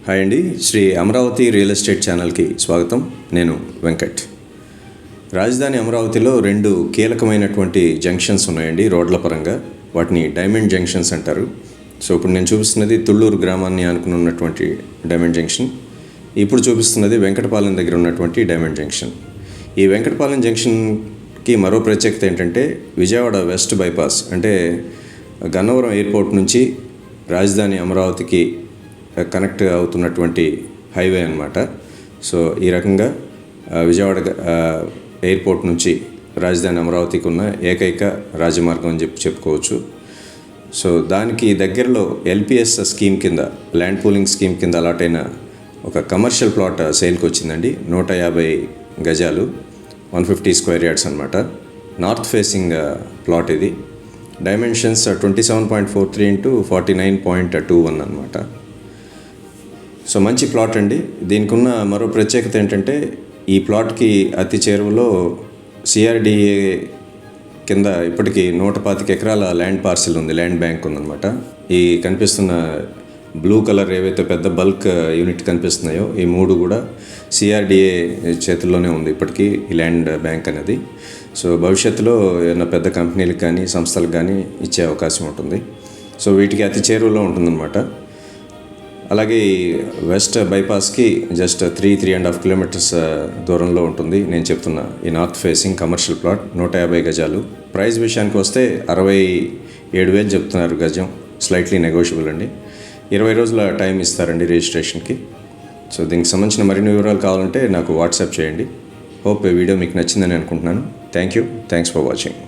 Hi అండి, Shri Amaravati real estate ఛానల్కి స్వాగతం. నేను వెంకట్. రాజధాని అమరావతిలో రెండు కీలకమైనటువంటి జంక్షన్స్ ఉన్నాయండి రోడ్ల పరంగా. వాటిని డైమండ్ జంక్షన్స్ అంటారు. సో ఇప్పుడు నేను చూపిస్తున్నది తుళ్ళూరు గ్రామాన్ని ఆనుకుని ఉన్నటువంటి డైమండ్ జంక్షన్. ఇప్పుడు చూపిస్తున్నది వెంకటపాలెం దగ్గర ఉన్నటువంటి డైమండ్ జంక్షన్. ఈ వెంకటపాలెం జంక్షన్కి మరో ప్రత్యేకత ఏంటంటే విజయవాడ వెస్ట్ బైపాస్, అంటే గన్నవరం ఎయిర్పోర్ట్ నుంచి రాజధాని అమరావతికి కనెక్ట్ అవుతున్నటువంటి హైవే అన్నమాట. సో ఈ రకంగా విజయవాడ ఎయిర్పోర్ట్ నుంచి రాజధాని అమరావతికి ఉన్న ఏకైక రాజమార్గం అని చెప్పుకోవచ్చు. సో దానికి దగ్గరలో ఎల్పిఎస్ స్కీమ్ కింద, ల్యాండ్ పూలింగ్ స్కీమ్ కింద అలాట్ అయిన ఒక కమర్షియల్ ప్లాట్ సేల్కి వచ్చిందండి. 150 గజాలు, 150 స్క్వేర్ యార్డ్స్ అనమాట. నార్త్ ఫేసింగ్ ప్లాట్ ఇది. డైమెన్షన్స్ 27.43 x 49.21 అనమాట. సో మంచి ప్లాట్ అండి. దీనికి ఉన్న మరో ప్రత్యేకత ఏంటంటే ఈ ప్లాట్కి అతి చేరువలో సిఆర్డిఏ కింద ఇప్పటికీ 125 ఎకరాల ల్యాండ్ పార్సిల్ ఉంది, ల్యాండ్ బ్యాంక్ ఉందన్నమాట. ఈ కనిపిస్తున్న బ్లూ కలర్ ఏవైతే పెద్ద బల్క్ యూనిట్ కనిపిస్తున్నాయో ఈ మూడు కూడా సిఆర్డిఏ చేతుల్లోనే ఉంది ఇప్పటికీ ఈ ల్యాండ్ బ్యాంక్ అనేది. సో భవిష్యత్తులో ఏమైనా పెద్ద కంపెనీలకు కానీ సంస్థలకు కానీ ఇచ్చే అవకాశం ఉంటుంది. సో వీటికి అతి చేరువలో ఉంటుందన్నమాట. అలాగే వెస్ట్ బైపాస్కి జస్ట్ 3.5 కిలోమీటర్స్ దూరంలో ఉంటుంది నేను చెప్తున్న ఈ నార్త్ ఫేసింగ్ కమర్షియల్ ప్లాట్. 150 గజాలు. ప్రైస్ విషయానికి వస్తే 67,000 చెప్తున్నారు గజం. స్లైట్లీ నెగోషియబుల్ అండి. 20 రోజుల టైం ఇస్తారండి రిజిస్ట్రేషన్కి. సో దీనికి సంబంధించిన మరిన్ని వివరాలు కావాలంటే నాకు వాట్సాప్ చేయండి. హోప్ ఈ వీడియో మీకు నచ్చిందని అనుకుంటున్నాను. Thanks for watching.